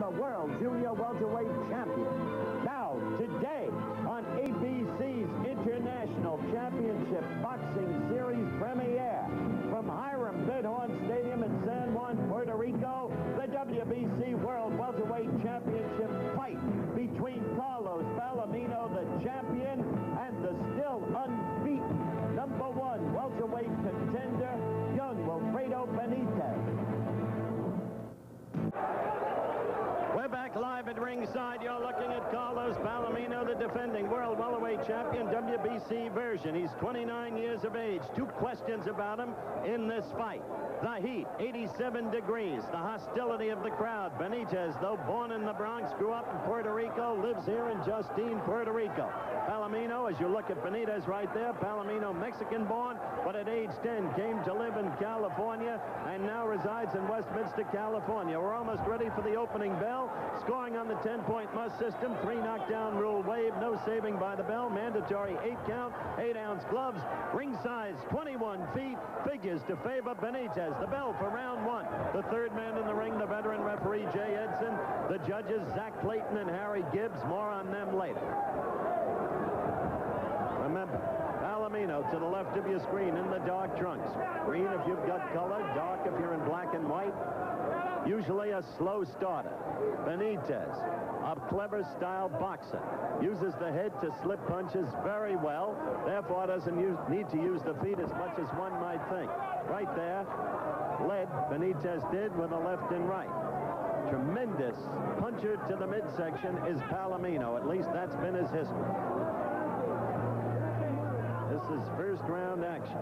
the World Junior Welterweight Champion. Now, today, on ABC's International Championship Boxing Series premiere, from Hiram Bidhorn Stadium in San Juan, Puerto Rico, the WBC World Welterweight Championship fight between Carlos Palomino, the champion, and the still unbeaten #1 welterweight contender, young Wilfred Benitez. We're back live at ringside. You're looking at Carlos Palomino, the defending world welterweight champion, WBC version. He's 29 years of age. Two questions about him in this fight. The heat, 87 degrees. The hostility of the crowd. Benitez, though born in the Bronx, grew up in Puerto Rico, lives here in Justine, Puerto Rico. Palomino, as you look at Benitez right there, Palomino, Mexican-born, but at age 10 came to live in California and now resides in Westminster, California. We're almost ready for the opening bell. Scoring on the 10-point must system. 3 knockdown rule waived. No saving by the bell. Mandatory 8 count, 8-ounce gloves. Ring size 21 feet. Figures to favor Benitez. The bell for round 1. The third man in the ring, the veteran referee Jay Edson. The judges Zach Clayton and Harry Gibbs. More on them later. Remember, Palomino to the left of your screen in the dark trunks. Green if you've got color, dark if you're in black and white. Usually a slow starter. Benitez, a clever style boxer. Uses the head to slip punches very well. Therefore doesn't need to use the feet as much as one might think. Right there, led Benitez did with the left and right. Tremendous puncher to the midsection is Palomino. At least that's been his history. This is first round action.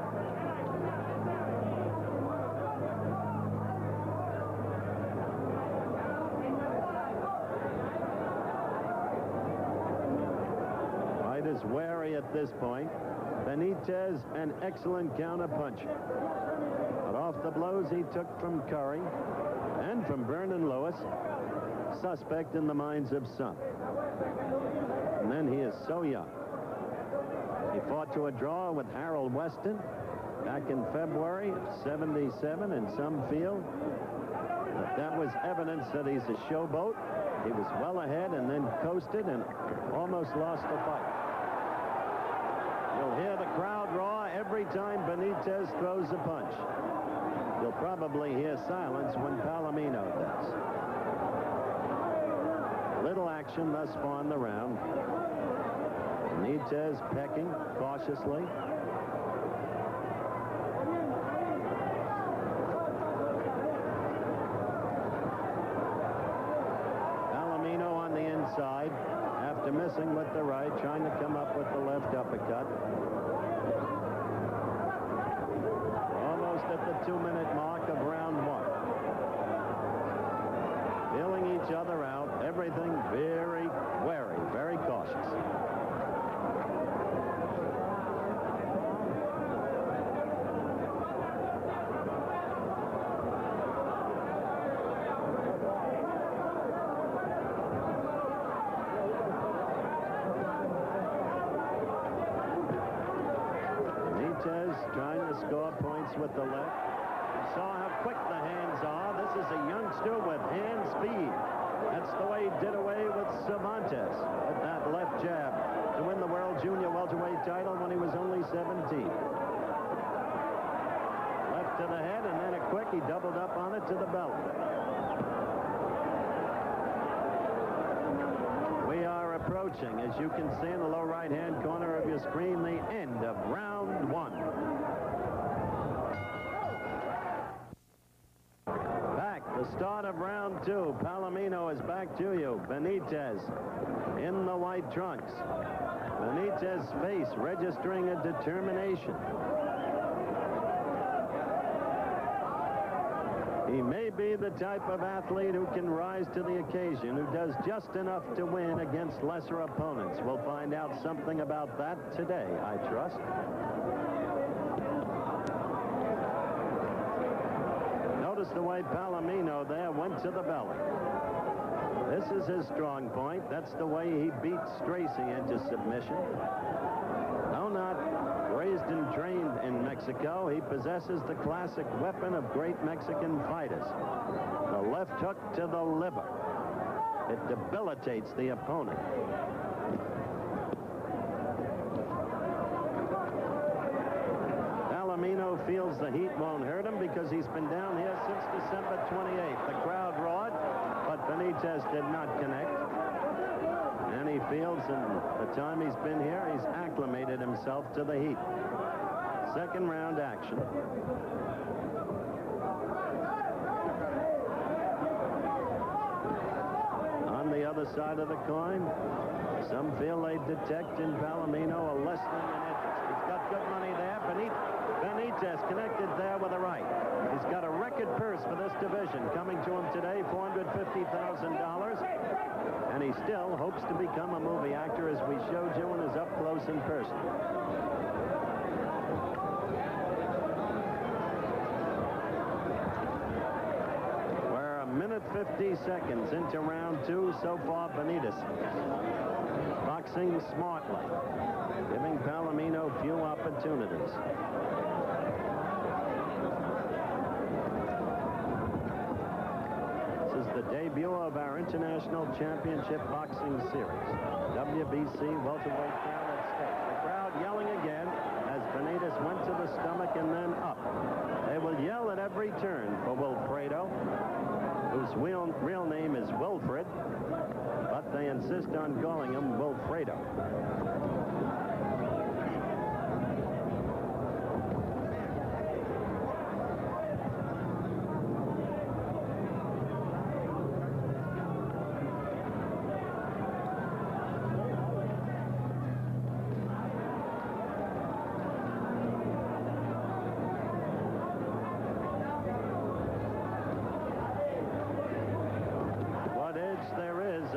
Fight is wary at this point. Benitez, an excellent counter puncher. But off the blows he took from Curry and from Vernon Lewis, suspect in the minds of some. And then he is so young. He fought to a draw with Harold Weston back in February of '77, and some feel that was evidence that he's a showboat. He was well ahead and then coasted and almost lost the fight. You'll hear the crowd roar every time Benitez throws a punch. You'll probably hear silence when Palomino does. Little action thus far in the round. Benitez pecking cautiously. Palomino on the inside, after missing with the right, trying to come up with the left uppercut. Almost at the 2-minute mark of round 1. Feeling each other out, everything very wary, very cautious. Trying to score points with the left. You saw how quick the hands are. This is a youngster with hand speed. That's the way he did away with Cervantes with that left jab to win the World Junior Welterweight title when he was only 17. Left to the head, and then a quick, he doubled up on it to the belly. We are approaching, as you can see in the low right-hand corner of your screen, the end of round 1. The start of round 2. Palomino is back to you. Benitez in the white trunks. Benitez's face registering a determination. He may be the type of athlete who can rise to the occasion, who does just enough to win against lesser opponents. We'll find out something about that today, I trust. Notice the way Palomino there went to the belly. This is his strong point. That's the way he beat Stracy into submission. Though not raised and trained in Mexico, he possesses the classic weapon of great Mexican fighters, the left hook to the liver. It debilitates the opponent. Palomino feels the heat won't hurt him because he's been down here since December 28th. The crowd roared, but Benitez did not connect. And he feels in the time he's been here, he's acclimated himself to the heat. Second round action. On the other side of the coin, some feel they detect in Palomino a lessening in interest. He's got good money there. Benitez connected there with a right. He's got a record purse for this division coming to him today, $450,000. And he still hopes to become a movie actor, as we showed you in his up close and personal. We're a minute 50 seconds into round two. So far, Benitez boxing smartly, giving Palomino few opportunities. The debut of our International Championship Boxing Series. WBC welterweight crown at stake. The crowd yelling again as Benitez went to the stomach and then up. They will yell at every turn for Wilfredo, whose real name is Wilfred, but they insist on calling him Wilfredo.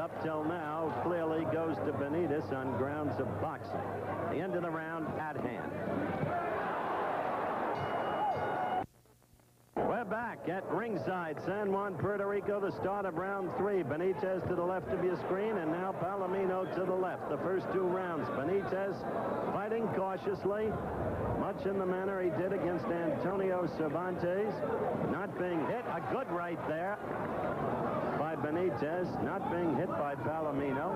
Up till now clearly goes to Benitez on grounds of boxing. The end of the round at hand. We're back at ringside, San Juan, Puerto Rico, the start of round three. Benitez to the left of your screen, and now Palomino to the left. The first two rounds, Benitez fighting cautiously, much in the manner he did against Antonio Cervantes, not being hit. A good right there by Benitez, not being hit by Palomino.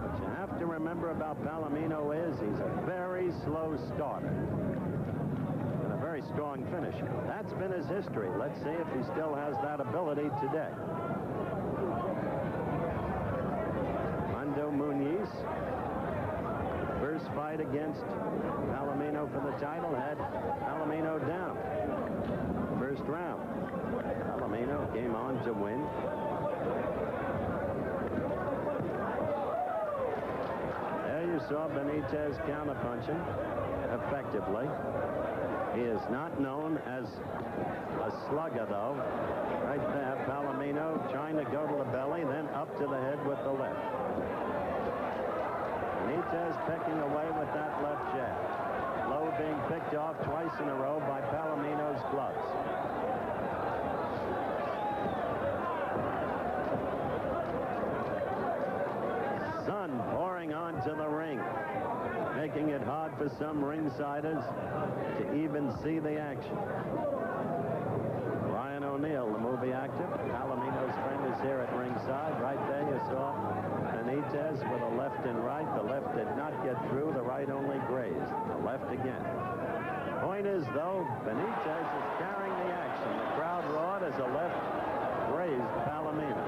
What you have to remember about Palomino is he's a very slow starter and a very strong finisher. That's been his history. Let's see if he still has that ability today. Mando Muniz, first fight against Palomino for the title, had Palomino down. First round. Palomino came on to win. There you saw Benitez counterpunching effectively. He is not known as a slugger, though. Right there, Palomino trying to go to the belly, then up to the head with the left. Benitez pecking away with that left jab. Low being picked off twice in a row by Palomino's gloves. Sun pouring onto the ring, making it hard for some ringsiders to even see the action. Ryan O'Neal, the movie actor, Palomino's friend, is here at ringside. Right there you saw Benitez with a left and right. The left did not get through. The right only grazed. The left again. Point is, though, Benitez is carrying the action. The crowd roared as a left grazed Palomino.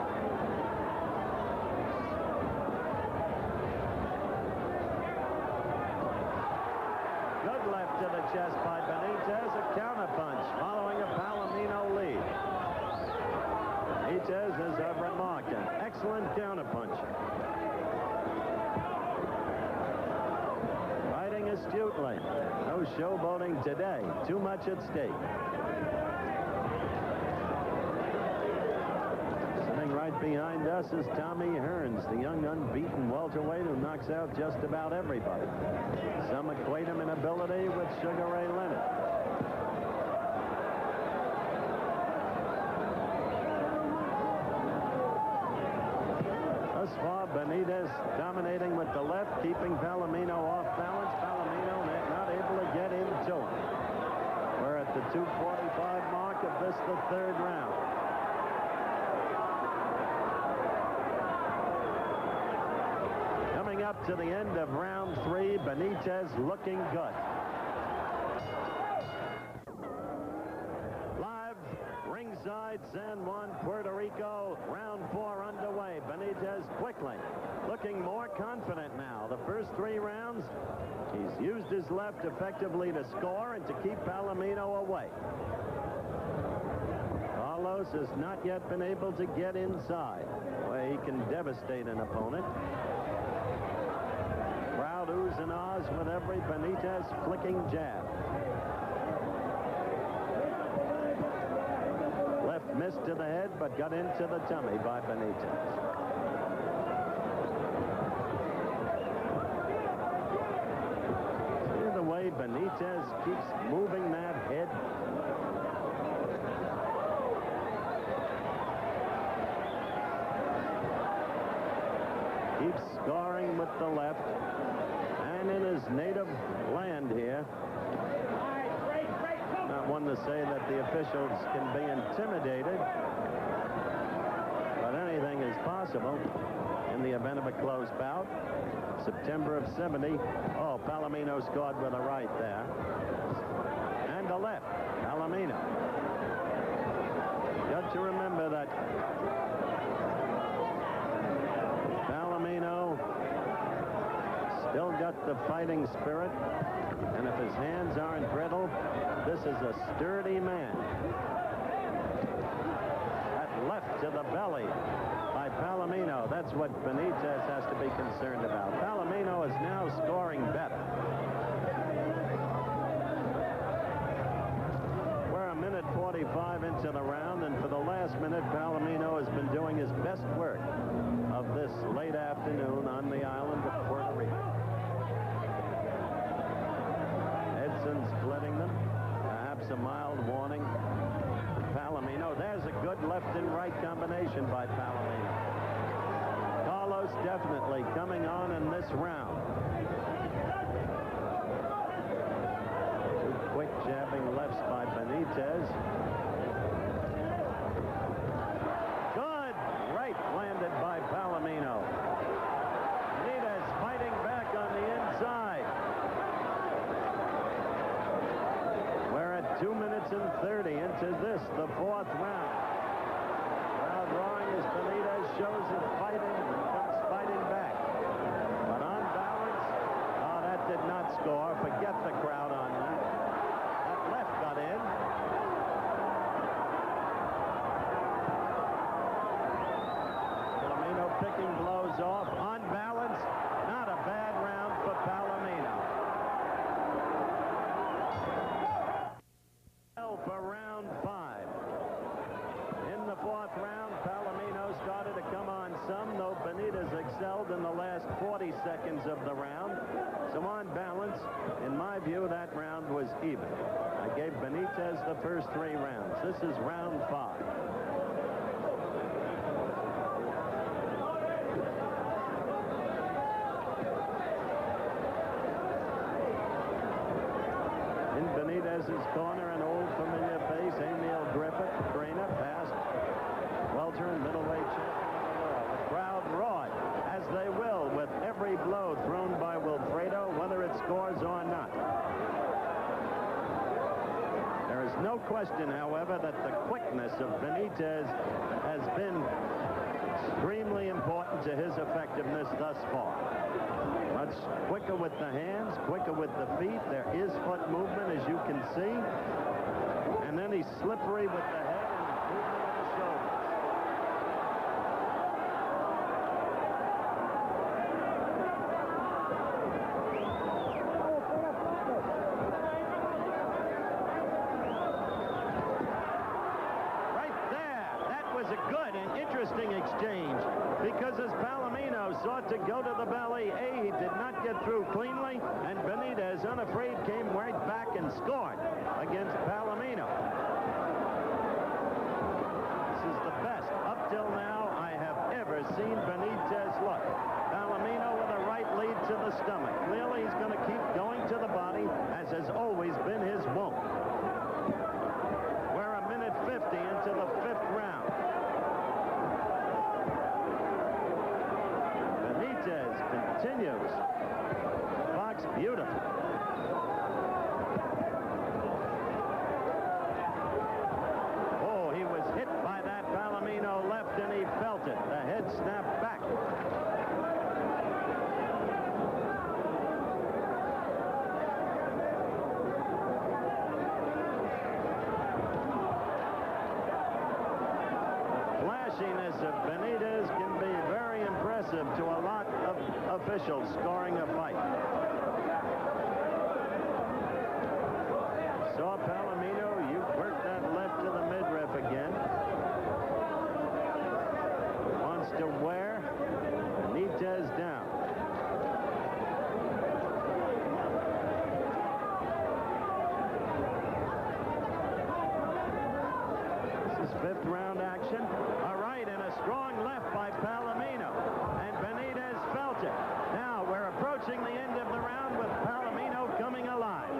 Good left to the chest by Benitez. A counterpunch following a Palomino lead. Benitez has remarked an excellent counterpuncher. Fighting astutely. No showboating today. Too much at stake. Sitting right behind us is Tommy Hearns, the young unbeaten welterweight who knocks out just about everybody. Some equate him in ability with Sugar Ray Leonard. Thus far, Benitez dominating with the left, keeping Palomino off balance. Palomino not able to get into him. We're at the 2:45 mark of this, the third round. to the end of round 3. Benitez looking good. Live ringside, San Juan, Puerto Rico. Round 4 underway. Benitez quickly looking more confident now. The first 3 rounds, he's used his left effectively to score and to keep Palomino away. Carlos has not yet been able to get inside where he can devastate an opponent. Crowd oohs and ahs with every Benitez flicking jab. Left missed to the head, but got into the tummy by Benitez. See the way Benitez keeps moving that head? Keeps scoring with the left, and in his native land here. Not one to say that the officials can be intimidated, but anything is possible in the event of a close bout. September of '70. Oh, Palomino scored with a right there, and a left. Palomino. Got to remember that Palomino still got the fighting spirit, and if his hands aren't brittle, this is a sturdy man. That left to the belly by Palomino. That's what Benitez has to be concerned about. Palomino is now scoring better. We're a minute 45 into the round, and for the last minute, Palomino has been doing his best work of this late afternoon on the island of Puerto Rico. Edson splitting them. Perhaps a mild warning. Palomino. There's a good left and right combination by Palomino. Carlos definitely coming on in this round. Two quick jabbing lefts by Benitez. Good right landed by Palomino. Benitez fighting back on the inside. We're at 2 minutes and 30 into this, the 4th round. Crowd roaring as Benitez shows his fighting and comes fighting back. But on balance, oh, that did not score. Forget the crowd on that. That left got in. Palomino picking blows off. On balance, not a bad round for Palomino. For round 5. In the 4th round, Palomino started to come on some, though Benitez excelled in the last 40 seconds of the round. So on balance, in my view, that round was even. I gave Benitez the first 3 rounds. This is round 5. In Benitez's corner, an old familiar face, Emil Griffith, trainer, past welter and middleweight champion of the world. The crowd roared, as they will, with every blow thrown by Wilfredo, whether it scores or not. There is no question, however, that the quickness of Benitez has been extremely important to his effectiveness thus far. Much quicker with the hands, quicker with the feet. There is foot movement, as you can see. And then he's slippery with the head and movement of the shoulders. Right there. That was a good and interesting exchange, because as Palomino sought to go to the belly, he did not get through cleanly, and Benitez, unafraid, came right back and scored against Palomino. This is the best up till now I have ever seen Benitez look. Palomino with a right lead to the stomach. Clearly he's going to keep going to the body, as has always been his wont. We're a minute 50 into the 5th round. Benitez continues Beautiful. Oh, he was hit by that Palomino left, and he felt it. The head snapped back. Flashiness of Benitez can be very impressive to a lot of officials scoring a fight. Saw Palomino, you worked that left to the midriff again. Wants to wear Benitez down. This is fifth round action. A right and a strong left by Palomino. And Benitez felt it. Now we're approaching the end of the round with Palomino coming alive.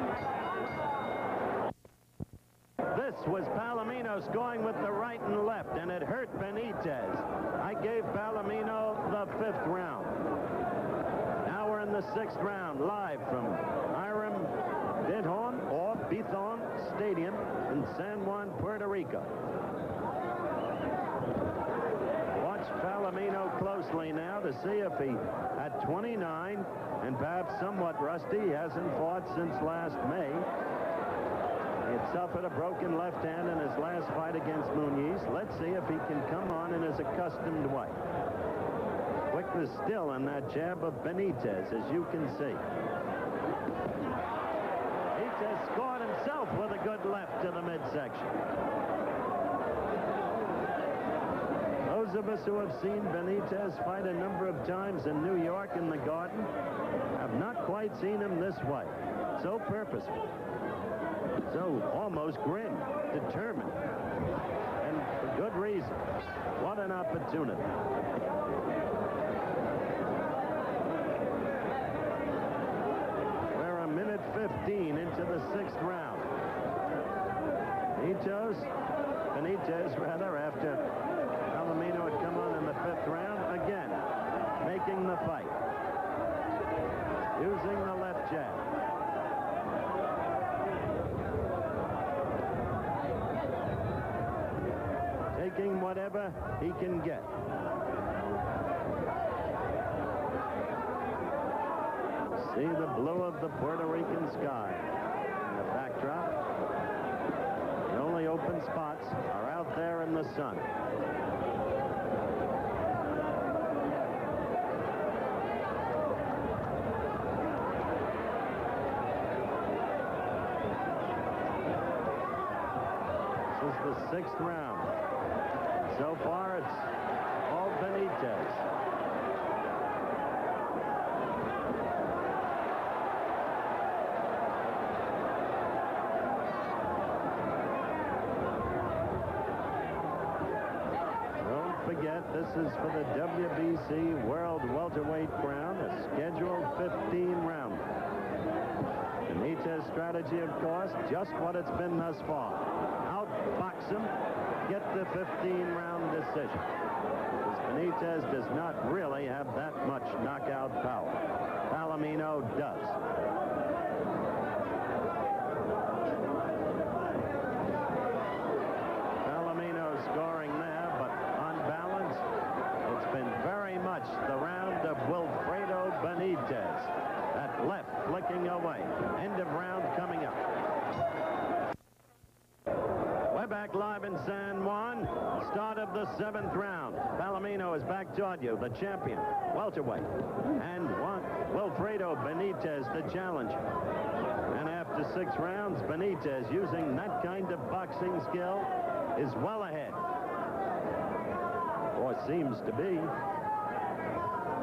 This was Palomino scoring with the right and left, and it hurt Benitez. I gave Palomino the fifth round. Now we're in the sixth round, live from Hiram Bithorn Stadium in San Juan, Puerto Rico. Watch Palomino closely now to see if he, at 29 and perhaps somewhat rusty, he hasn't fought since last May. He had suffered a broken left hand in his last fight against Muniz. Let's see if he can come on in his accustomed way. Quickness still in that jab of Benitez, as you can see. Benitez scored himself with a good left to the midsection. Those of us who have seen Benitez fight a number of times in New York in the Garden have not quite seen him this way. So purposeful. So almost grim, determined, and for good reason. What an opportunity. We're a minute 15 into the sixth round. Benitez, after Palomino had come on in the fifth round, again, making the fight. Using the left jab. Taking whatever he can get. See the blue of the Puerto Rican sky in the backdrop. The only open spots are out there in the sun. This is the sixth round. So far, it's all Benitez. Don't forget, this is for the WBC World Welterweight crown, a scheduled 15-round. Benitez's strategy, of course, just what it's been thus far. Outbox him. Get the 15-round decision. Because Benitez does not really have that much knockout power. Palomino does. Palomino scoring there, but on balance, it's been very much the round of Wilfredo Benitez. That left flicking away. End of round coming up. We're back live in San Juan. Start of the seventh round. Palomino is back toward you, the champion, welterweight. And Wilfredo Benitez, the challenger. And after 6 rounds, Benitez, using that kind of boxing skill, is well ahead. Or seems to be.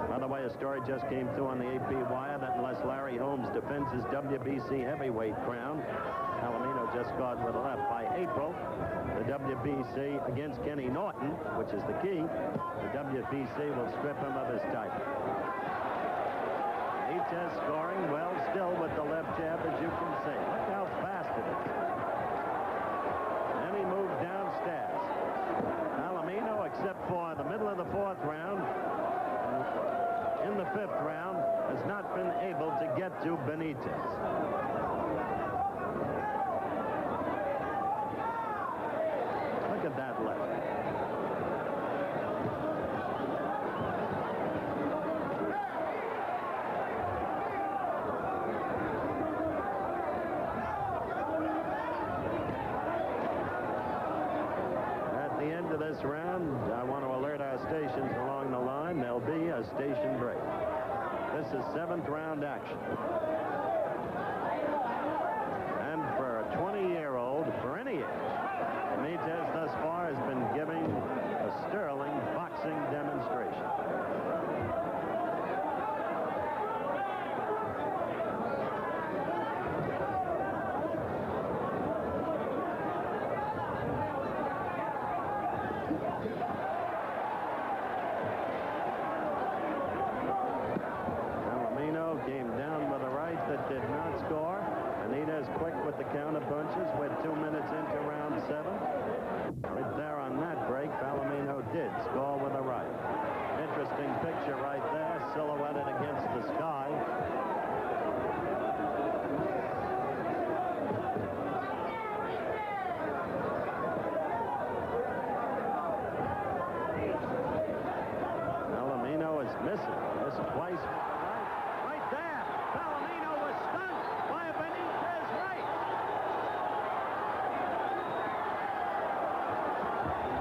By the way, a story just came through on the AP wire that unless Larry Holmes defends his WBC heavyweight crown, Palomino just got with a left. By April, the WBC against Kenny Norton, which is the key, the WBC will strip him of his title. Benitez scoring well still with the left jab, as you can see. Look how fast it is. Then he moved downstairs. Palomino, except for the middle of the fourth round, in the fifth round, has not been able to get to Benitez. Benitez. Look at that left. At the end of this round, I want to alert our stations along the line. There'll be a station break. This is 7th round action. And for a 20-year-old, for any age, Benitez thus far has been giving a sterling boxing demonstration. Palomino came down with a right that did not score. Benitez quick with the counter punches. We're 2 minutes into round 7. Right there on that break, Palomino did score with a right. Interesting picture right there, silhouetted against the sky. Palomino is missing. Missed twice. Right there. Palomino was stunned by a Benitez right.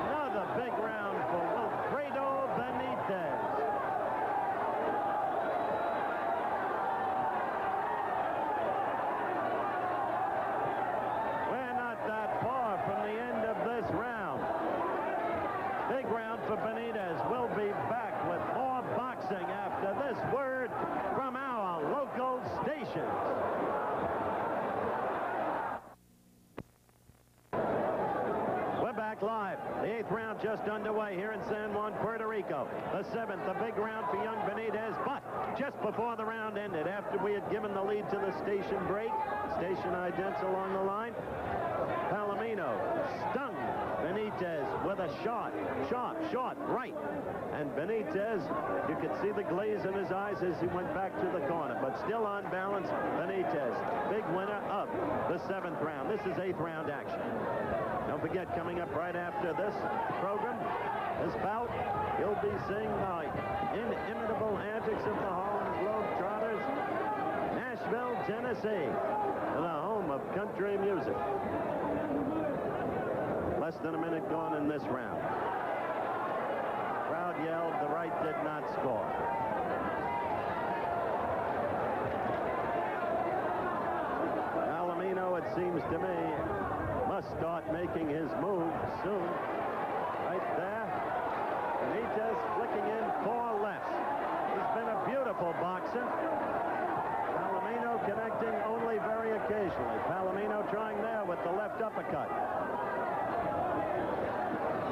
Another big round for Wilfred Benitez. We're not that far from the end of this round. Big round for Benitez. We'll be back with more boxing after this word from our local stations. We're back live. The 8th round just underway here in San Juan, Puerto Rico. The 7th, a big round for young Benitez, but just before the round ended, after we had given the lead to the station break, station idents along the line, Palomino stung Benitez with a short right. And Benitez, you could see the glaze in his eyes as he went back to the corner. But still on balance, Benitez, big winner of the 7th round. This is 8th round action. Don't forget, coming up right after this program, this bout, you'll be seeing the inimitable antics of the Harlem Globetrotters, Nashville, Tennessee, the home of country music. Less than a minute gone in this round. Crowd yelled, the right did not score. Palomino, it seems to me, must start making his move soon. Right there. Benitez flicking in 4 lefts. He's been a beautiful boxer. Palomino connecting only very occasionally. Palomino trying there with the left uppercut.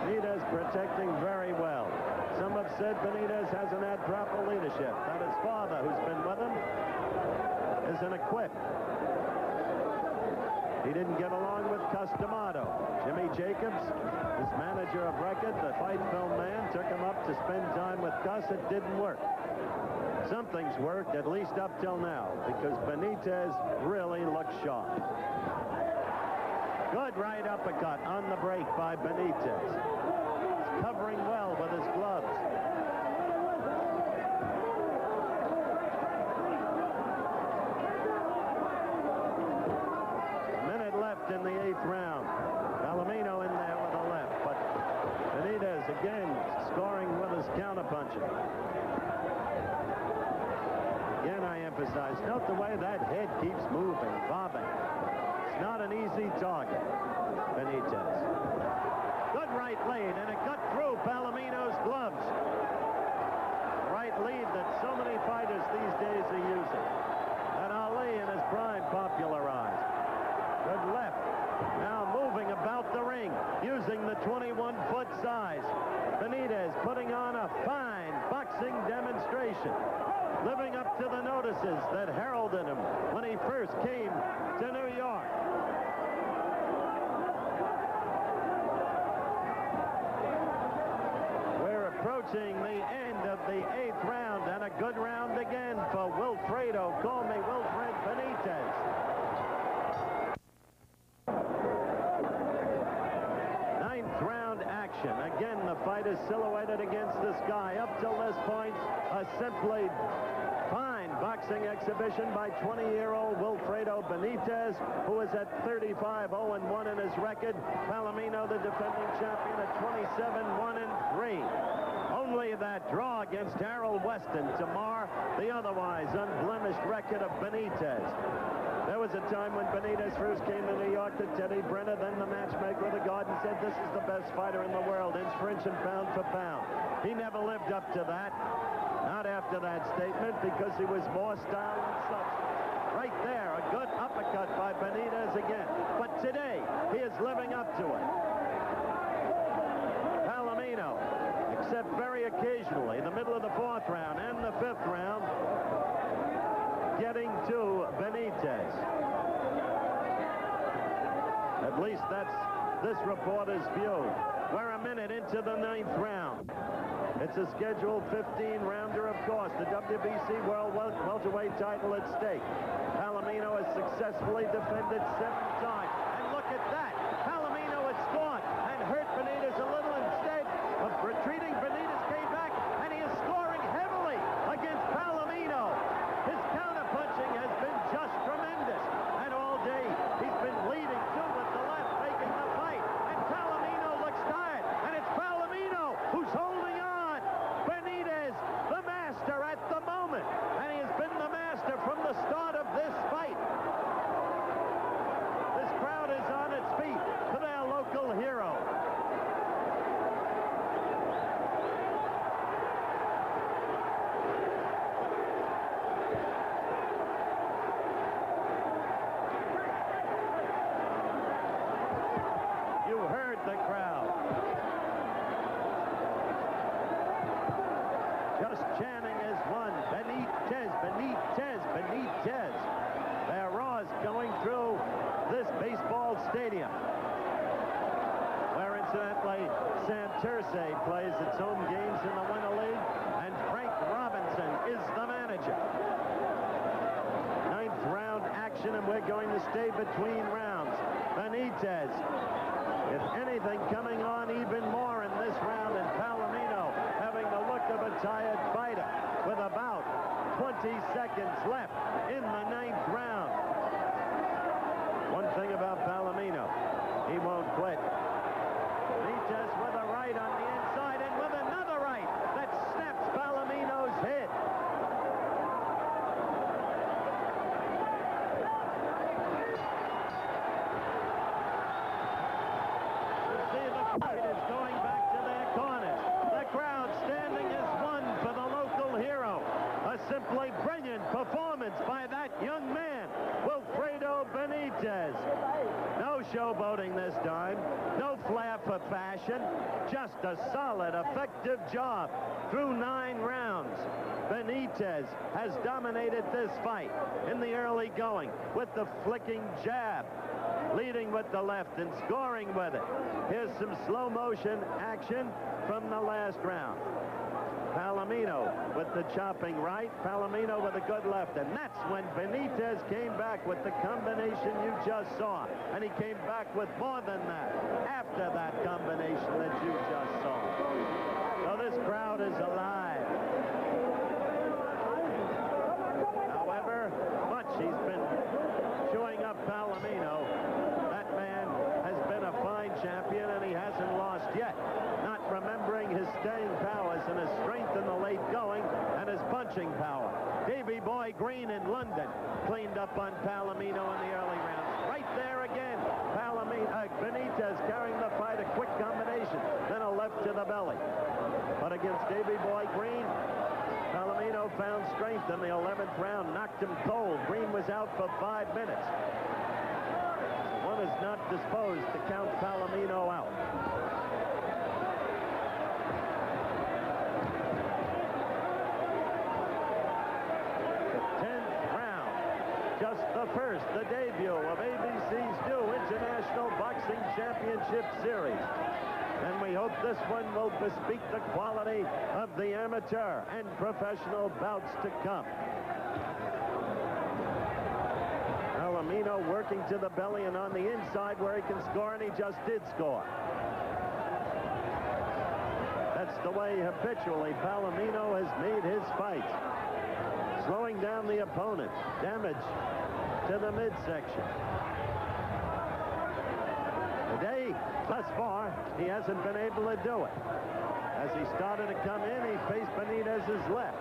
Benitez protecting very well. Some have said Benitez hasn't had proper leadership, that his father, who's been with him, isn't equipped. He didn't get along with Customado. Jimmy Jacobs, his manager of record, the fight film man, took him up to spend time with Gus. It didn't work. Something's worked, at least up till now, because Benitez really looks sharp. Good right uppercut on the break by Benitez. He's covering well with his gloves. A minute left in the 8th round. Palomino in there with a left, but Benitez again scoring with his counterpunching. Again, I emphasize, note the way that head keeps moving, bobbing. It's not an easy target, Benitez. Good right lead, and it cut through Palomino's gloves. Right lead that so many fighters these days are using. That Ali in his prime popularized. Good left. Now moving about the ring, using the 21-foot size. Benitez putting on a fine boxing demonstration. Living up to the notices that heralded him when he first came to New York. We're approaching the end of the 8th round, and a good round again for Wilfredo. Call me Wilfred Benitez. Benitez silhouetted against the sky. Up till this point, a simply fine boxing exhibition by 20-year-old Wilfred Benitez, who is at 35-0-1 in his record. Palomino, the defending champion, at 27-1-3. Only that draw against Harold Weston to mar the otherwise unblemished record of Benitez. There was a time when Benitez first came to New York to Teddy Brenner, then the matchmaker of the Garden, said this is the best fighter in the world, inch for inch and pound for pound. He never lived up to that. Not after that statement, because he was more style and substance. Right there, a good uppercut by Benitez again. But today, he is living up to it. Palomino, except very occasionally, in the middle of the 4th round and the 5th round, getting to Benitez. At least that's this reporter's view. We're a minute into the 9th round. It's a scheduled 15-rounder, of course. The WBC World Welterweight title at stake. Palomino has successfully defended 7 times. And look at that. Palomino had scored and hurt Benitez a little. Instead of retreating, Benitez came back, and he is scoring heavily against Palomino. His counterpunching has been just tremendous. And all day, he's been leading too with the left, making the fight. And Palomino looks tired. And it's Palomino who's holding on. Benitez, the master at the moment. And he has been the master from the start of this fight. This crowd is on its feet for their local hero. You heard the crowd. Just chanting as one. Benitez, Benitez, Benitez. Their roars going through this baseball stadium, where incidentally Santurce plays its home games in the Winter League, and Frank Robinson is the manager. 9th round action, and we're going to stay between rounds. Benitez, if anything, coming on even more in this round, and Palomino having the look of a tired fighter with about 20 seconds left in the 9th round. One thing about Palomino, he won't quit. Benitez with a right on the inside and with another right that snaps Palomino's head. You see the fighters going back to their corners. The crowd standing as one for the local hero. A simply brilliant performance by that young man, Wilfred Benitez. No showboating this time. No flair for fashion. Just a solid, effective job through 9 rounds. Benitez has dominated this fight in the early going with the flicking jab, leading with the left and scoring with it. Here's some slow motion action from the last round. Palomino with the chopping right, Palomino with a good left, and that's when Benitez came back with the combination you just saw, and he came back with more than that after that combination that you just saw. So this crowd is alive. However much he's been chewing up Palomino, that man has been a fine champion, and he hasn't lost yet. Not remembering his staying powers and his strength in the late going and his punching power. Davy Boy Green in London cleaned up on Palomino in the early rounds. Right there again, Benitez carrying the fight, a quick combination, then a left to the belly. But against Davy Boy Green, Palomino found strength in the 11th round, knocked him cold. Green was out for 5 minutes. One is not disposed to count Palomino out. 10th round, just the first, the debut of ABC's new International Boxing Championship Series. And we hope this one will bespeak the quality of the amateur and professional bouts to come. Palomino working to the belly and on the inside where he can score, and he just did score. That the way habitually Palomino has made his fights. Slowing down the opponent. Damage to the midsection. Today, thus far, he hasn't been able to do it. As he started to come in, he faced Benitez's left.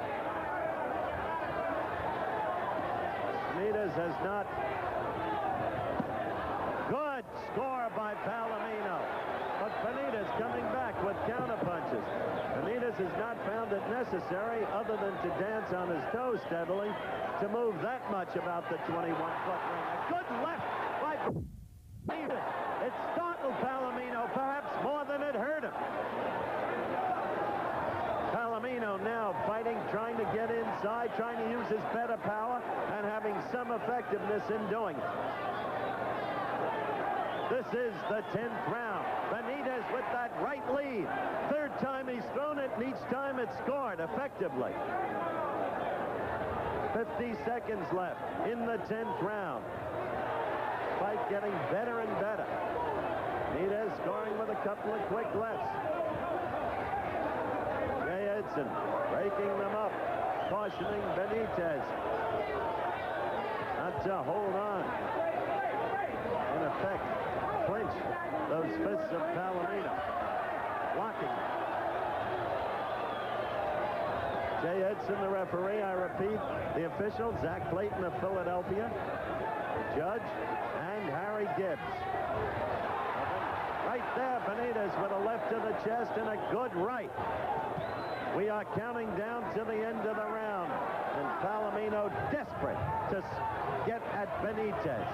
Benitez has not. Good score by Palomino. But Benitez coming back with counterpunches. Benitez has not found it necessary, other than to dance on his toes steadily, to move that much about the 21-foot ring. A good left by Benitez. It startled Palomino, perhaps more than it hurt him. Palomino now fighting, trying to get inside, trying to use his better power, and having some effectiveness in doing it. This is the 10th round. Benitez with that right lead. Third time he's thrown it, and each time it's scored effectively. 50 seconds left in the 10th round. Fight getting better and better. Benitez scoring with a couple of quick lefts. Jay Edson breaking them up, cautioning Benitez not to hold on. In effect, clinch those fists of Palomino. Blocking. Jay Edson, the referee, I repeat, the official, Zach Clayton of Philadelphia, the judge, and Harry Gibbs. Right there, Benitez with a left to the chest and a good right. We are counting down to the end of the round, and Palomino desperate to get at Benitez.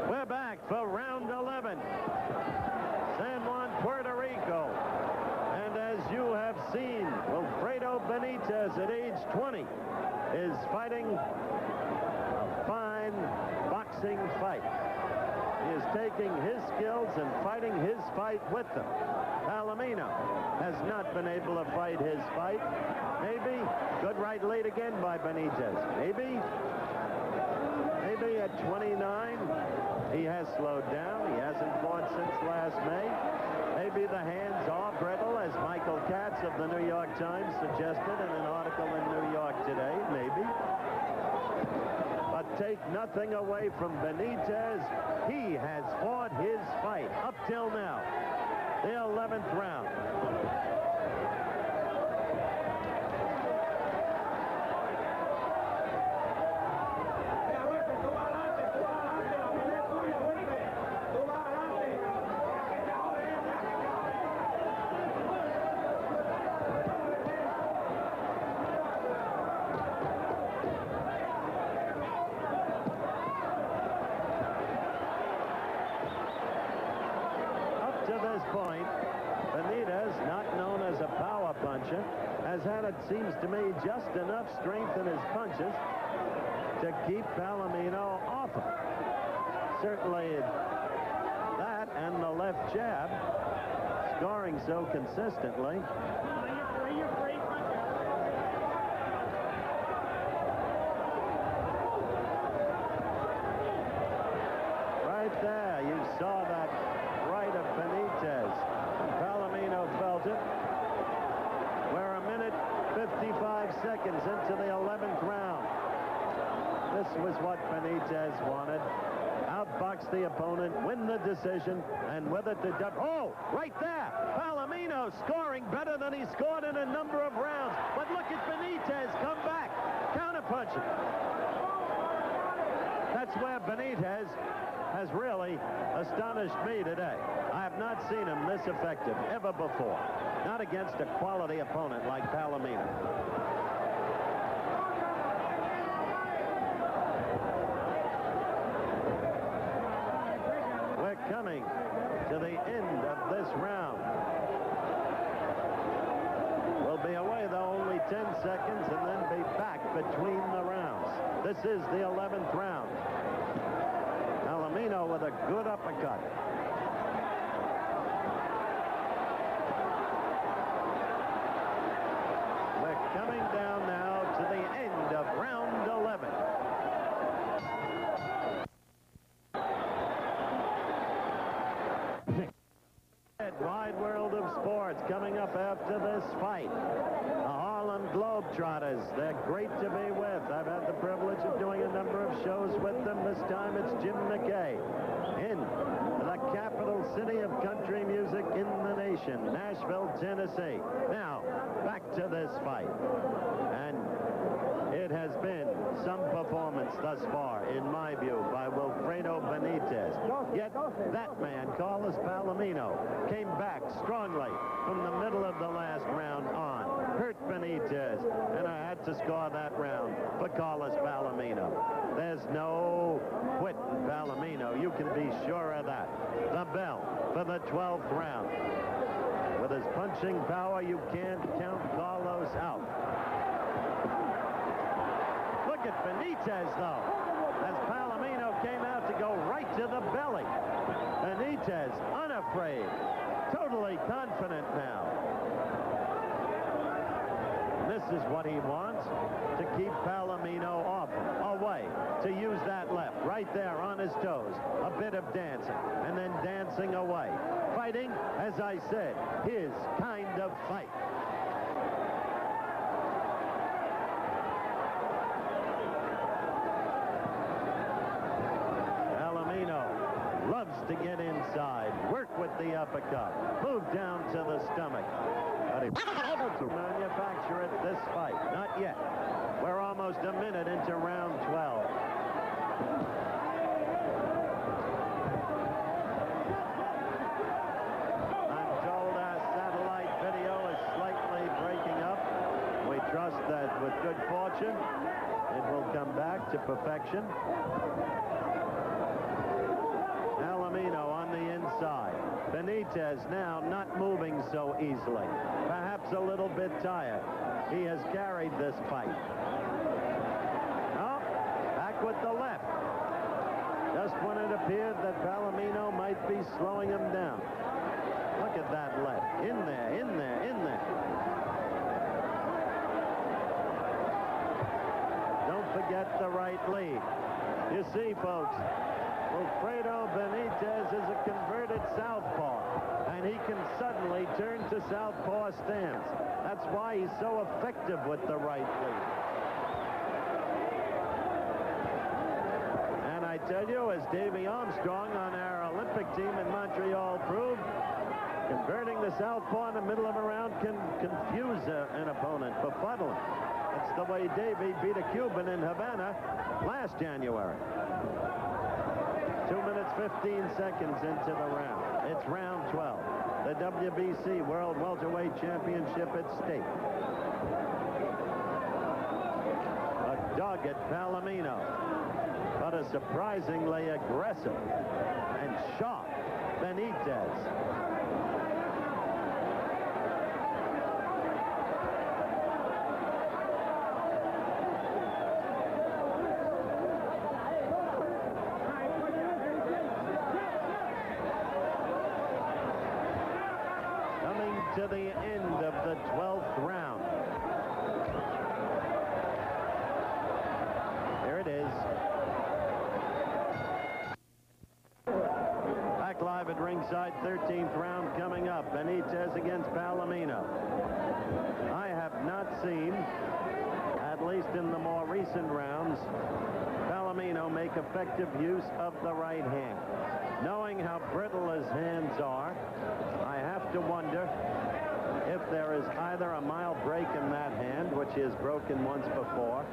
We're back for round 11. San Juan, Puerto Rico. And as you have seen, Wilfred Benitez at age 20 is fighting a fine boxing fight. He is taking his skills and fighting his fight with them. Palomino has not been able to fight his fight. Maybe good right lead again by Benitez. Maybe at 29, he has slowed down. He hasn't fought since last May. Maybe the hands are brittle, as Michael Katz of the New York Times suggested in an article in New York today. Maybe. But take nothing away from Benitez. He has fought his fight up till now. The 11th round. Point, Benitez, not known as a power puncher, has had, it seems to me, just enough strength in his punches to keep Palomino off him. Certainly that and the left jab, scoring so consistently. Right there, you saw that right of Benitez. Palomino felt it. We're a minute 55 seconds into the 11th round. This was what Benitez wanted. Outbox the opponent, win the decision, and with it to... Oh, right there! Palomino scoring better than he scored in a number of rounds. But look at Benitez come back. Counterpunching. That's where Benitez has really astonished me today. I have not seen him this effective ever before. Not against a quality opponent like Palomino. We're coming to the end of this round. We'll be away, though, only 10 seconds, and then be back between the rounds. This is the 11th round. Palomino with a good uppercut. We're coming down now to the end of round 11. coming up after this fight. The Harlem Globetrotters. They're great to be with. I've had the privilege of doing a number of shows with them. This time it's Jim McKay in the capital city of country music in the nation, Nashville, Tennessee. Now, back to this fight. And it has been some performance thus far, in my view, by Wilfred Benitez. Yet that man, Carlos Palomino, came back strongly from the middle of the last round on. Hurt Benitez, and I had to score that round for Carlos Palomino. There's no quit in Palomino. You can be sure of that. The bell for the 12th round. With his punching power, you can't count Carlos out. Look at Benitez, though, as Palomino came out to go right to the belly. Benitez, unafraid, totally confident now. This is what he wants, to keep Palomino off him, away, to use that left, right there on his toes. A bit of dancing, and then dancing away. Fighting, as I said, his kind of fight. Loves to get inside, work with the uppercut, move down to the stomach. But he able to manufacture it this fight. Not yet. We're almost a minute into round 12. I'm told our satellite video is slightly breaking up. We trust that with good fortune, it will come back to perfection. On the inside. Benitez now not moving so easily. Perhaps a little bit tired. He has carried this fight. Oh, back with the left. Just when it appeared that Palomino might be slowing him down. Look at that left. In there, in there, in there. Don't forget the right lead. You see, folks, Wilfred Benitez is a converted southpaw, and he can suddenly turn to southpaw stance. That's why he's so effective with the right lead. And I tell you, as Davy Armstrong on our Olympic team in Montreal proved, converting the southpaw in the middle of a round can confuse an opponent, befuddle him. That's the way Davy beat a Cuban in Havana last January. 2 minutes, 15 seconds into the round. It's round 12. The WBC World Welterweight Championship at stake. A dogged Palomino, but a surprisingly aggressive and sharp Benitez. To the end of the 12th round. There it is. Back live at ringside, 13th round coming up. Benitez against Palomino. I have not seen, at least in the more recent rounds, Palomino make effective use of the right hand. Knowing how brittle his hands are, I have to wonder if there is either a mild break in that hand, which he has broken once before,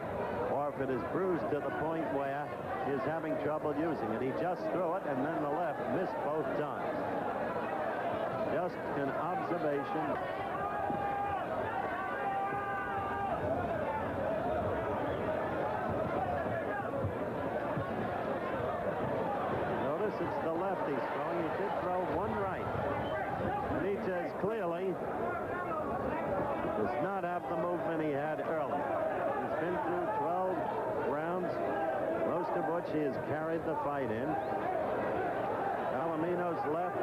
or if it is bruised to the point where he is having trouble using it. He just threw it, and then the left missed both times. Just an observation. Notice it's the left he's throwing. He did throw one right. Benitez clearly does not have the movement he had early. He's been through 12 rounds, most of which he has carried the fight in. Palomino's left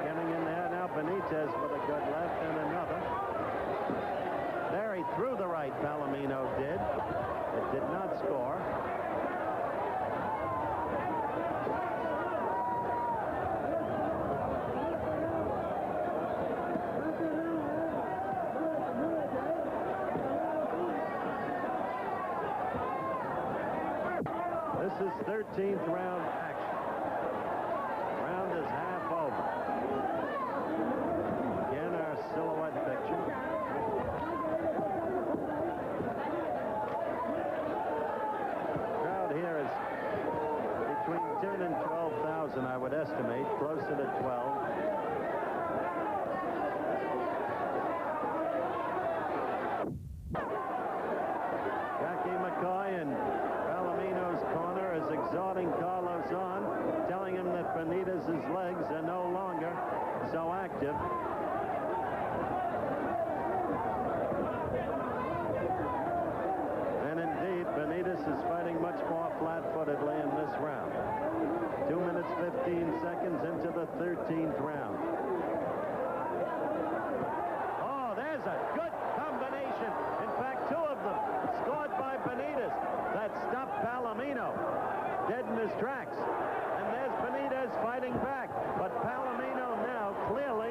getting in there. Now Benitez with a good left and another. There he threw the right, Palomino did. It did not score. Benitez's 13th round action. Round is half over. Again, our silhouette picture. Crowd here is between 10 and 12,000, I would estimate, closer to 12. Jackie McCoy in Palomino's corner is exhorting Carlos on, telling him that Benitez's legs are no longer so active. And indeed, Benitez is fighting much more flat-footedly in this round. 2 minutes, 15 seconds into the 13th round. Oh, there's a good combination. In fact, two of them scored by Benitez that stopped Palomino dead in his tracks. And there's Benitez fighting back. But Palomino now clearly,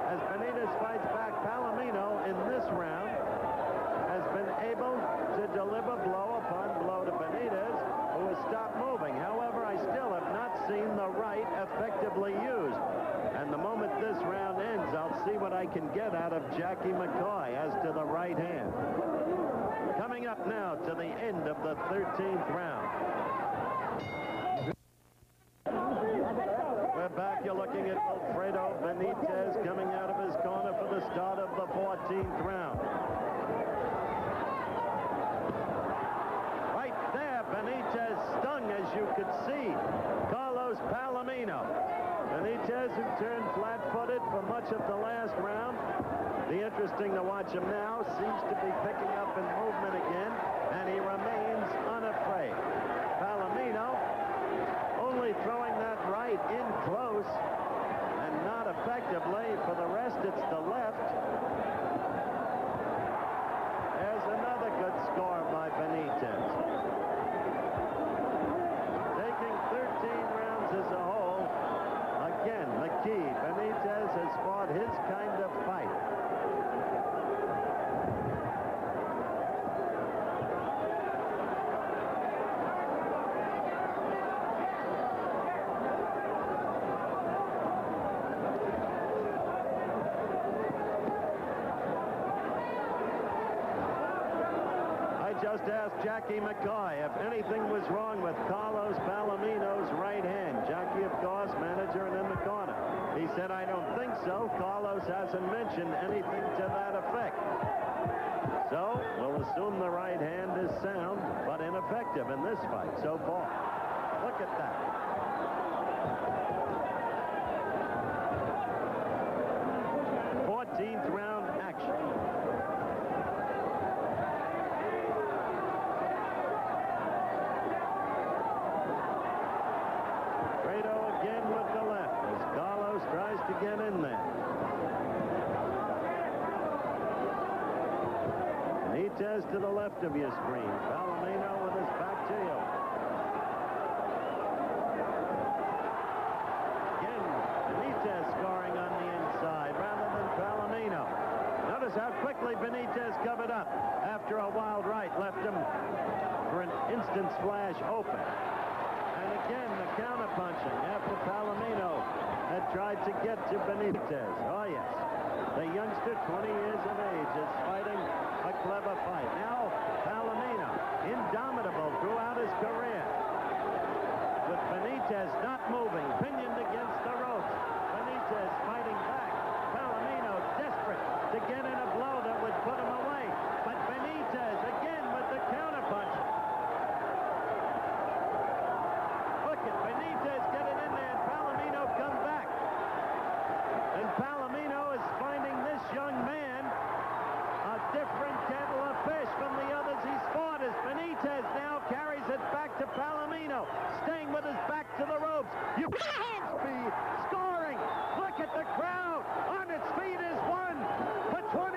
as Benitez fights back, Palomino in this round has been able to deliver blow upon blow to Benitez, who has stopped moving. However, I still have not seen the right effectively used. And the moment this round ends, I'll see what I can get out of Jackie McCoy as to the right hand. Coming up now to the end of the 13th round. We're back. You're looking at Wilfred Benitez coming out of his corner for the start of the 14th round. Right there, Benitez stung, as you could see, Carlos Palomino. Benitez, who turned flat-footed for much of the last round. The interesting to watch him now, seems to be picking up in movement again, and he remains unafraid. Palomino only throwing that right in close and not effectively. For the rest, it's the left. There's another good score by Benitez. Taking 13 rounds as a whole, again, the key. Benitez has fought his kind of fight. Just asked Jackie McCoy if anything was wrong with Carlos Palomino's right hand. Jackie, of course, manager and in the corner. He said, I don't think so. Carlos hasn't mentioned anything to that effect. So, we'll assume the right hand is sound, but ineffective in this fight so far. Look at that. Round action. Again with the left as Carlos tries to get in there. Benitez to the left of your screen. Palomino with his back to you. Again, Benitez scoring on the inside rather than Palomino. Notice how quickly Benitez covered up after a wild right left him for an instant splash open. And again, the counter-punching after Palomino had tried to get to Benitez. Oh, yes. The youngster, 20 years of age, is fighting a clever fight. Now, Palomino, indomitable throughout his career. With Benitez not moving, pinioned against the ropes. Benitez fighting back. Palomino desperate to get in a blow that would put him away. But Benitez, again, with the counter-punching. Benitez get it in there, and Palomino come back. And Palomino is finding this young man a different kettle of fish from the others he's fought, as Benitez now carries it back to Palomino, staying with his back to the ropes. You speed, scoring. Look at the crowd on its feet is one. For 20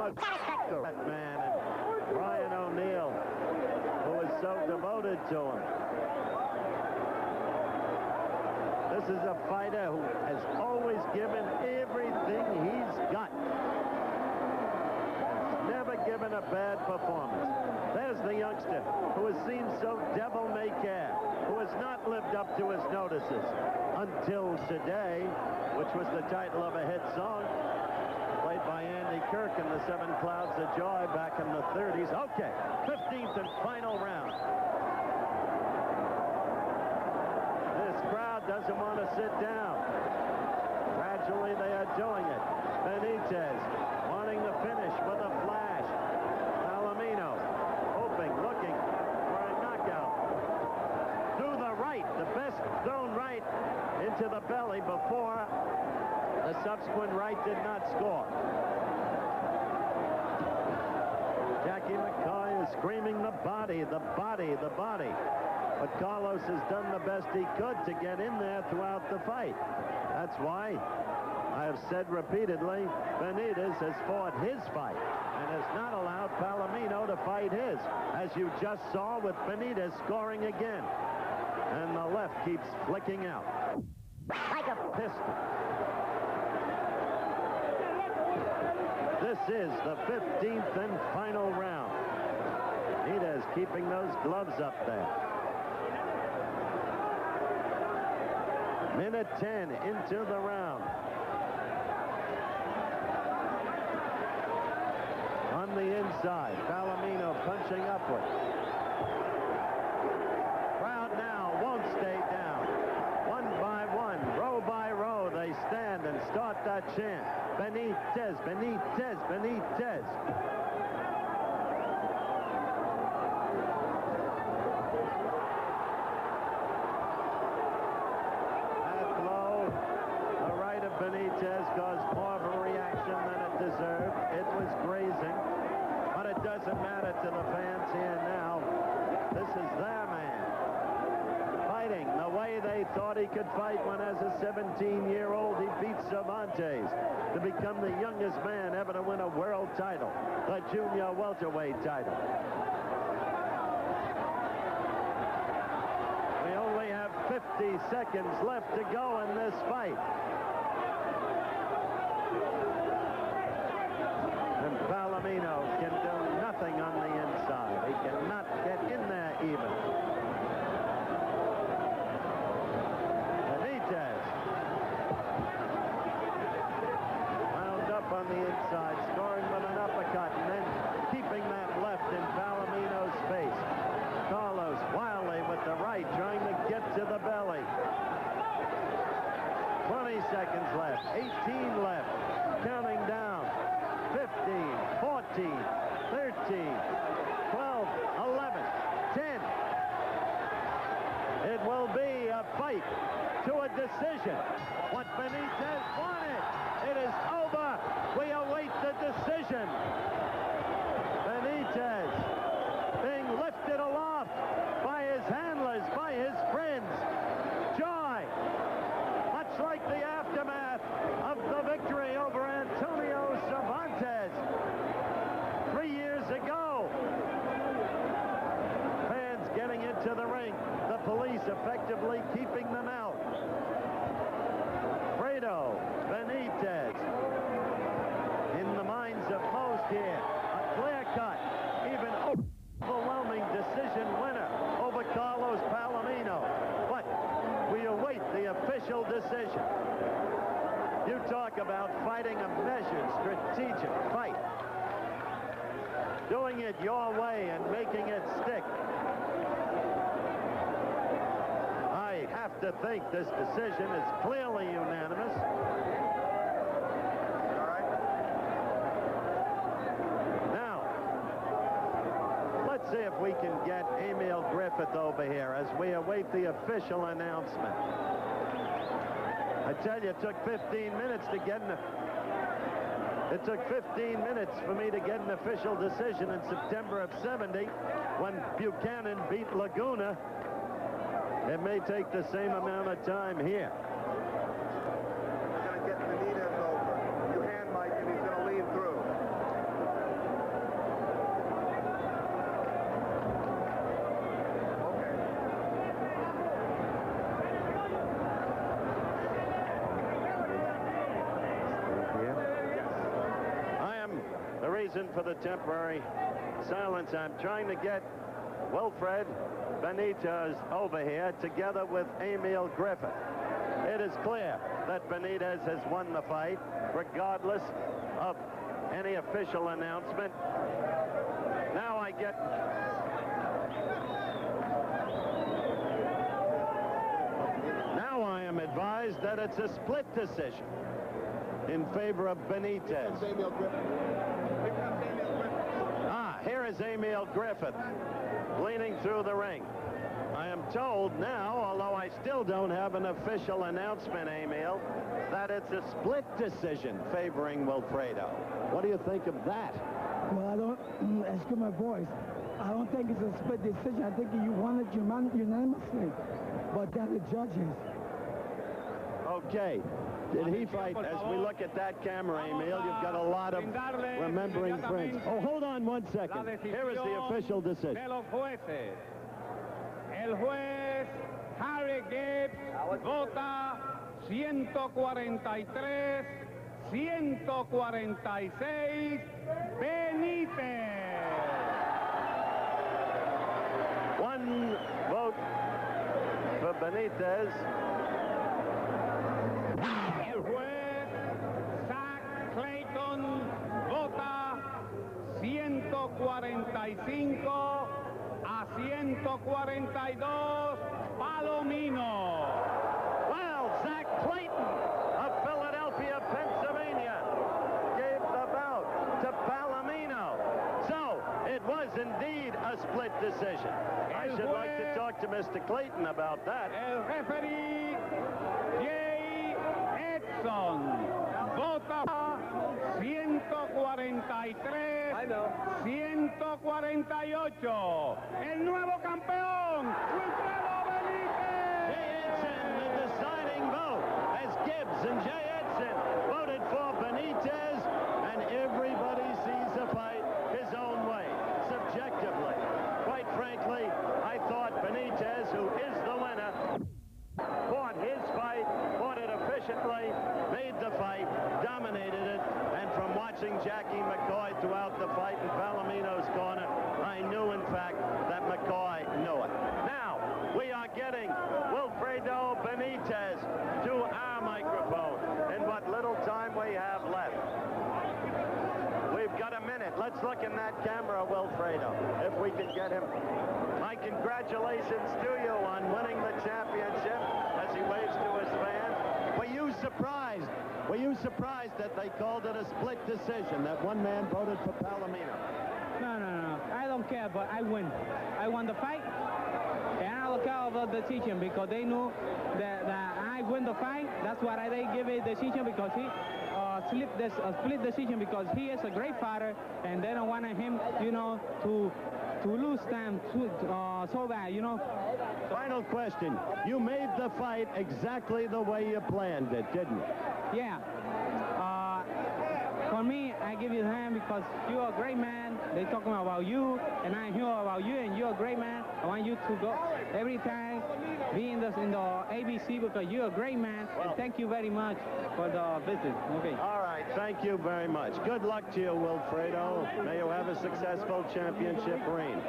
that man, and Brian O'Neill, who was so devoted to him. This is a fighter who has always given everything he's got. Has never given a bad performance. There's the youngster who has seemed so devil-may-care, who has not lived up to his notices until today, which was the title of a hit song played by Andy Kirk in the Seven Clouds of Joy back in the 30s. Okay, 15th and final round. This crowd doesn't want to sit down. Gradually, they are doing it. Benitez wanting to finish with a flash. Palomino hoping, looking for a knockout. To the right, the best thrown right into the belly before the subsequent right did not score. Jackie McCoy is screaming the body, the body, the body. But Carlos has done the best he could to get in there throughout the fight. That's why I have said repeatedly, Benitez has fought his fight and has not allowed Palomino to fight his, as you just saw with Benitez scoring again. And the left keeps flicking out like a pistol. This is the 15th and final round. Benitez keeping those gloves up there. Minute 10 into the round. On the inside, Palomino punching upward. Crowd now won't stay down. One by one, row by row, they stand and start that chant. Benitez, Benitez, Benitez. Benitez caused more of a reaction than it deserved. It was grazing, but it doesn't matter to the fans here now. This is their man. Fighting the way they thought he could fight when as a 17-year-old he beat Cervantes to become the youngest man ever to win a world title, the junior welterweight title. We only have 50 seconds left to go in this fight. And Palomino can do nothing on the inside. He cannot get in there even. Benitez wound up on the inside, scoring with an uppercut, and then keeping that left in Palomino's face. Carlos wildly with the right, trying to get to the belly. 20 seconds left, 18 left, counting down. 15, 14, 13, 12, 11, 10. It will be a fight to a decision. What Benitez wanted. It is over. We await the decision. Benitez being lifted aloft by his handlers, by his friends. Joy, much like the aftermath of the victory over Antonio Cervantes 3 years ago. Fans getting into the ring. The police effectively keeping them out. Fredo Benitez, in the minds of most here, a clear-cut, even overwhelming decision winner over Carlos Palomino. But we await the official decision. You talk about fighting a measured, strategic fight. Doing it your way and making it stick. I have to think this decision is clearly unanimous. All right. Now, let's see if we can get Emil Griffith over here as we await the official announcement. I tell you, it took 15 minutes to get It took 15 minutes for me to get an official decision in September of '70 when Buchanan beat Laguna. It may take the same amount of time here. He's going to get Benitez over. You hand Mike and he's going to lead through. reason for the temporary silence. I'm trying to get Wilfred Benitez over here together with Emil Griffith. It is clear that Benitez has won the fight, regardless of any official announcement. Now I get... Now I am advised that it's a split decision in favor of Benitez. Here is Emil Griffith leaning through the ring. I am told now, although I still don't have an official announcement, Emil, that it's a split decision favoring Wilfredo. What do you think of that? Well, I don't, excuse my voice, I don't think it's a split decision. I think you won it unanimously, but that's the judges. Okay. Did he fight? As we look at that camera, Emil, you've got a lot of remembering friends. Oh, hold on 1 second. Here is the official decision. El juez Harry Gibbs vota 143, 146, Benitez. One vote for Benitez. El juez Zach Clayton vota 145 a 142, Palomino. Well, Zach Clayton of Philadelphia, Pennsylvania, gave the bout to Palomino. So it was indeed a split decision. I should like to talk to Mr. Clayton about that. El referee Jay Edson vota 143, 148. El nuevo campeón, Wilfredo Benitez. Jay Edson, the deciding vote, as Gibbs and Jay Edson voted for Benitez, and everybody sees the fight his own way, subjectively. Quite frankly, I thought Benitez, who is the winner, fought his fight, fought it efficiently, made the fight, dominated it, and from watching Jackie McCoy throughout the fight in Palomino's corner, I knew, in fact, that McCoy knew it. Now, we are getting Wilfredo Benitez to our microphone in what little time we have left. We've got a minute. Let's look in that camera, Wilfredo, if we can get him. My congratulations to you on winning the championship, as he waves to his fans. Were you surprised? Were you surprised that they called it a split decision, that one man voted for Palomino? No. I don't care, but I win. I won the fight, and I don't care about the decision because they knew that I win the fight. That's why they give a decision, because he split decision because he is a great fighter, and they don't want him, you know, to lose time so bad, you know. Final question. You made the fight exactly the way you planned it, didn't you? Yeah. For me, I give you the hand because you're a great man. They're talking about you, and I hear about you, and you're a great man. I want you to go every time, be in the ABC, because you're a great man. Well, and thank you very much for the visit. Okay. All right. Thank you very much. Good luck to you, Wilfredo. May you have a successful championship reign.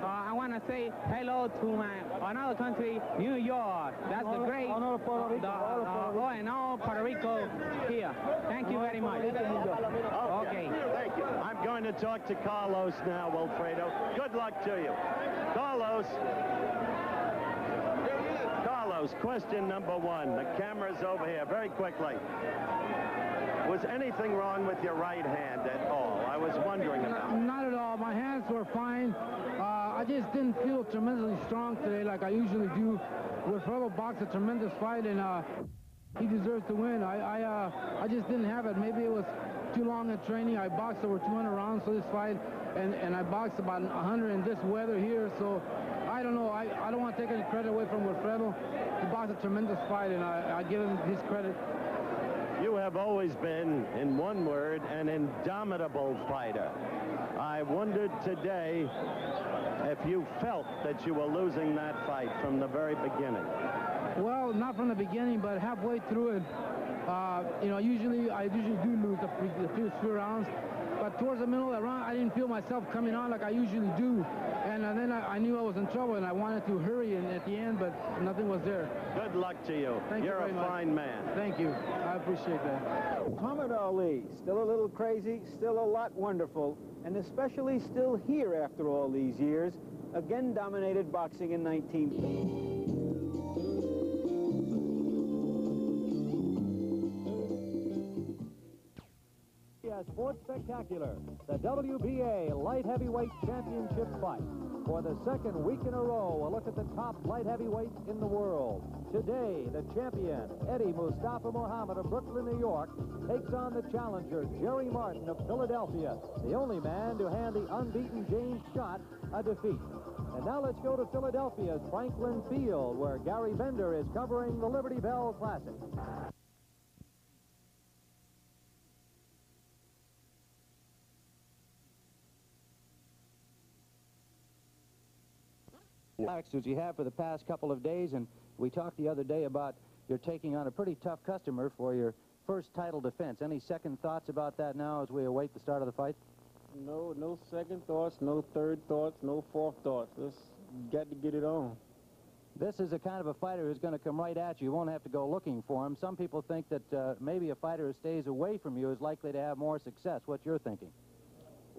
I want to say hello to my another country, New York. That's the great, and all Puerto Rico here. Thank you very much. Okay. Thank you. I'm going to talk to Carlos now, Wilfredo. Good luck to you. Carlos, question number one. The camera's over here. Very quickly. Was anything wrong with your right hand at all? I was wondering about it. Not at all. My hands were fine. I just didn't feel tremendously strong today like I usually do. Wilfredo boxed a tremendous fight, and he deserves to win. I just didn't have it. Maybe it was too long in training. I boxed over 200 rounds for this fight, and I boxed about 100 in this weather here, so I don't know. I don't want to take any credit away from Wilfredo. He boxed a tremendous fight, and I give him his credit. You have always been, in one word, an indomitable fighter. I wondered today if you felt that you were losing that fight from the very beginning. Well, not from the beginning, but halfway through it. You know, I usually do lose the first few rounds, but towards the middle of the round, I didn't feel myself coming on like I usually do. And then I knew I was in trouble, and I wanted to hurry at the end, but nothing was there. Good luck to you. You're a fine man. Thank you. I appreciate that. Muhammad Ali, still a little crazy, still a lot wonderful, and especially still here after all these years, again dominated boxing in 19... Sports Spectacular, the WBA Light Heavyweight Championship fight. For the second week in a row, a look at the top light heavyweights in the world. Today, the champion, Eddie Mustafa Muhammad of Brooklyn, New York, takes on the challenger, Jerry Martin of Philadelphia, the only man to hand the unbeaten James Scott a defeat. And now let's go to Philadelphia's Franklin Field, where Gary Bender is covering the Liberty Bell Classic. As you have for the past couple of days, and we talked the other day about you're taking on a pretty tough customer for your first title defense. Any second thoughts about that now as we await the start of the fight? No second thoughts, no third thoughts, no fourth thoughts. Just got to get it on. This is a kind of a fighter who's going to come right at you. You won't have to go looking for him. Some people think that maybe a fighter who stays away from you is likely to have more success. What's your thinking?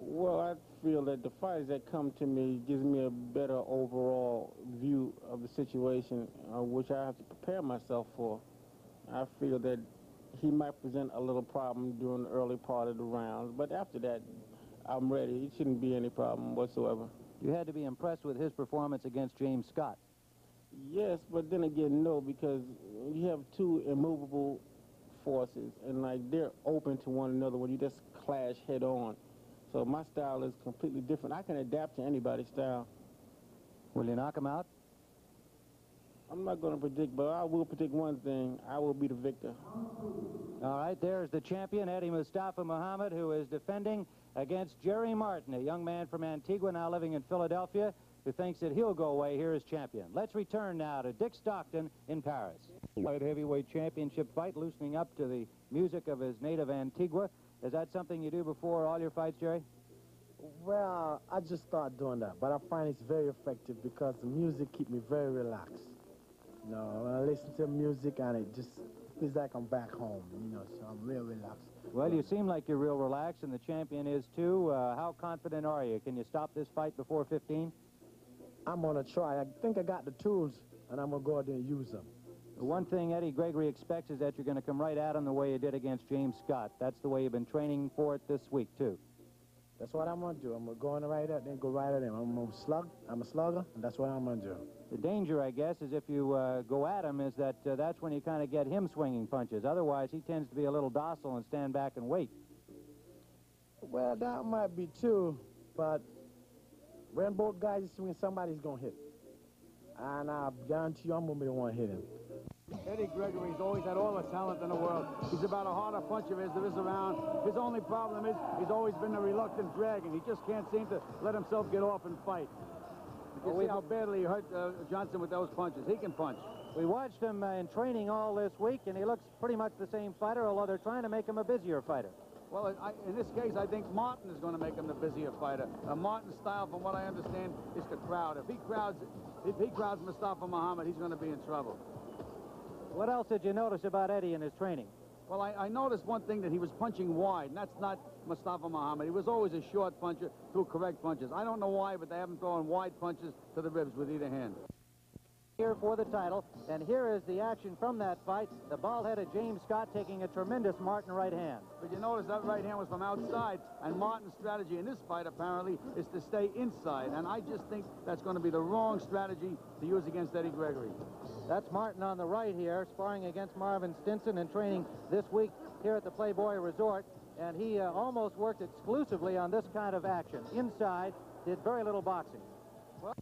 Well, I feel that the fighters that come to me gives me a better overall view of the situation, which I have to prepare myself for. I feel that he might present a little problem during the early part of the rounds, but after that, I'm ready. It shouldn't be any problem whatsoever. You had to be impressed with his performance against James Scott. Yes, but then again, no, because you have two immovable forces, and like they're open to one another when you just clash head on. So my style is completely different. I can adapt to anybody's style. Will you knock him out? I'm not going to predict, but I will predict one thing. I will be the victor. All right, there's the champion, Eddie Mustafa Muhammad, who is defending against Jerry Martin, a young man from Antigua now living in Philadelphia, who thinks that he'll go away here as champion. Let's return now to Dick Stockton in Paris. Light heavyweight championship fight, loosening up to the music of his native Antigua. Is that something you do before all your fights, Jerry? Well, I just started doing that, but I find it's very effective because the music keeps me very relaxed. You know, when I listen to music and it just feels like I'm back home, you know, so I'm real relaxed. Well, you seem like you're real relaxed, and the champion is too. How confident are you? Can you stop this fight before 15? I'm going to try. I think I got the tools, and I'm going to go out there and use them. The one thing Eddie Gregory expects is that you're going to come right at him the way you did against James Scott. That's the way you've been training for it this week, too. That's what I'm going to do. I'm going to go in right at, then go right at him. I'm a slugger, and that's what I'm going to do. The danger, I guess, is if you go at him, is that that's when you kind of get him swinging punches. Otherwise, he tends to be a little docile and stand back and wait. Well, that might be true, but when both guys swing, somebody's going to hit. And I guarantee you I'm going to be the one hitting. Eddie Gregory's always had all the talent in the world. He's about a harder puncher as there is around. His only problem is he's always been a reluctant dragon. He just can't seem to let himself get off and fight. You see how badly he hurt Johnson with those punches. He can punch. We watched him in training all this week, and he looks pretty much the same fighter, although they're trying to make him a busier fighter. Well, in this case, I think Martin is going to make him the busier fighter. Martin's style, from what I understand, is to crowd. If he crowds Mustafa Muhammad, he's going to be in trouble. What else did you notice about Eddie in his training? Well, I noticed one thing, that he was punching wide, and that's not Mustafa Muhammad. He was always a short puncher, threw correct punches. I don't know why, but they haven't thrown wide punches to the ribs with either hand. Here for the title, and here is the action from that fight. The bald-headed James Scott taking a tremendous Martin right hand. But you notice that right hand was from outside, and Martin's strategy in this fight, apparently, is to stay inside, and I just think that's going to be the wrong strategy to use against Eddie Gregory. That's Martin on the right here, sparring against Marvin Stinson and training this week here at the Playboy Resort, and he almost worked exclusively on this kind of action. Inside, did very little boxing. Well,